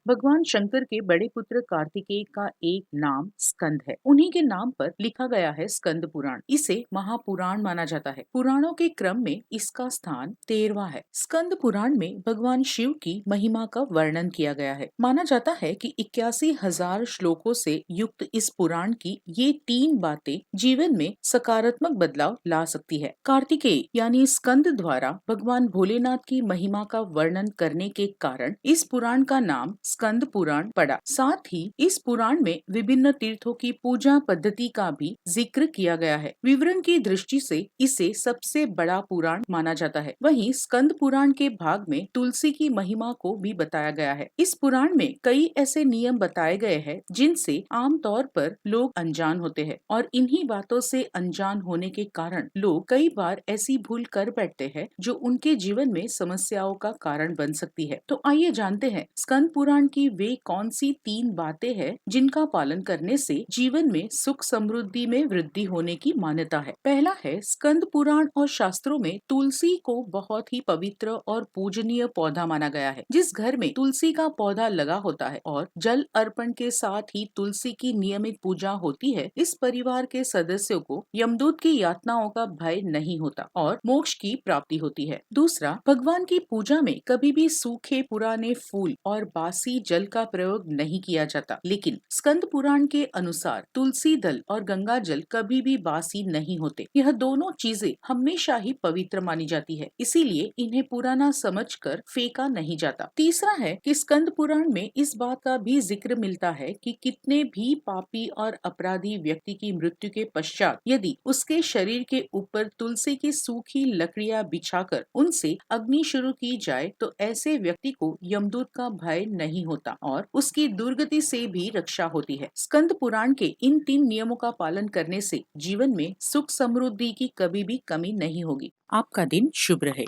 भगवान शंकर के बड़े पुत्र कार्तिकेय का एक नाम स्कंद है। उन्हीं के नाम पर लिखा गया है स्कंद पुराण। इसे महापुराण माना जाता है। पुराणों के क्रम में इसका स्थान 13वां है। स्कंद पुराण में भगवान शिव की महिमा का वर्णन किया गया है। माना जाता है कि 81,000 श्लोकों से युक्त इस पुराण की ये 3 बातें जीवन में सकारात्मक बदलाव ला सकती है। कार्तिकेय यानी स्कंद द्वारा भगवान भोलेनाथ की महिमा का वर्णन करने के कारण इस पुराण का नाम स्कंद पुराण पड़ा। साथ ही इस पुराण में विभिन्न तीर्थों की पूजा पद्धति का भी जिक्र किया गया है। विवरण की दृष्टि से इसे सबसे बड़ा पुराण माना जाता है। वहीं स्कंद पुराण के भाग में तुलसी की महिमा को भी बताया गया है। इस पुराण में कई ऐसे नियम बताए गए हैं जिनसे आमतौर पर लोग अनजान होते हैं और इन्हीं बातों से अनजान होने के कारण लोग कई बार ऐसी भूल कर बैठते हैं जो उनके जीवन में समस्याओं का कारण बन सकती है। तो आइए जानते हैं स्कंद पुराण की वे कौन सी 3 बातें हैं जिनका पालन करने से जीवन में सुख समृद्धि में वृद्धि होने की मान्यता है। पहला है, स्कंद पुराण और शास्त्रों में तुलसी को बहुत ही पवित्र और पूजनीय पौधा माना गया है। जिस घर में तुलसी का पौधा लगा होता है और जल अर्पण के साथ ही तुलसी की नियमित पूजा होती है, इस परिवार के सदस्यों को यमदूत की यातनाओं का भय नहीं होता और मोक्ष की प्राप्ति होती है। दूसरा, भगवान की पूजा में कभी भी सूखे पुराने फूल और बासी जल का प्रयोग नहीं किया जाता, लेकिन स्कंद पुराण के अनुसार तुलसी दल और गंगा जल कभी भी बासी नहीं होते। यह दोनों चीजें हमेशा ही पवित्र मानी जाती है, इसीलिए इन्हें पुराना समझकर फेंका नहीं जाता। तीसरा है कि स्कंद पुराण में इस बात का भी जिक्र मिलता है कि कितने भी पापी और अपराधी व्यक्ति की मृत्यु के पश्चात यदि उसके शरीर के ऊपर तुलसी की सूखी लकड़ियां बिछाकर उनसे अग्नि शुरू की जाए तो ऐसे व्यक्ति को यमदूत का भय नहीं होता और उसकी दुर्गति से भी रक्षा होती है। स्कंद पुराण के इन 3 नियमों का पालन करने से जीवन में सुख समृद्धि की कभी भी कमी नहीं होगी। आपका दिन शुभ रहे।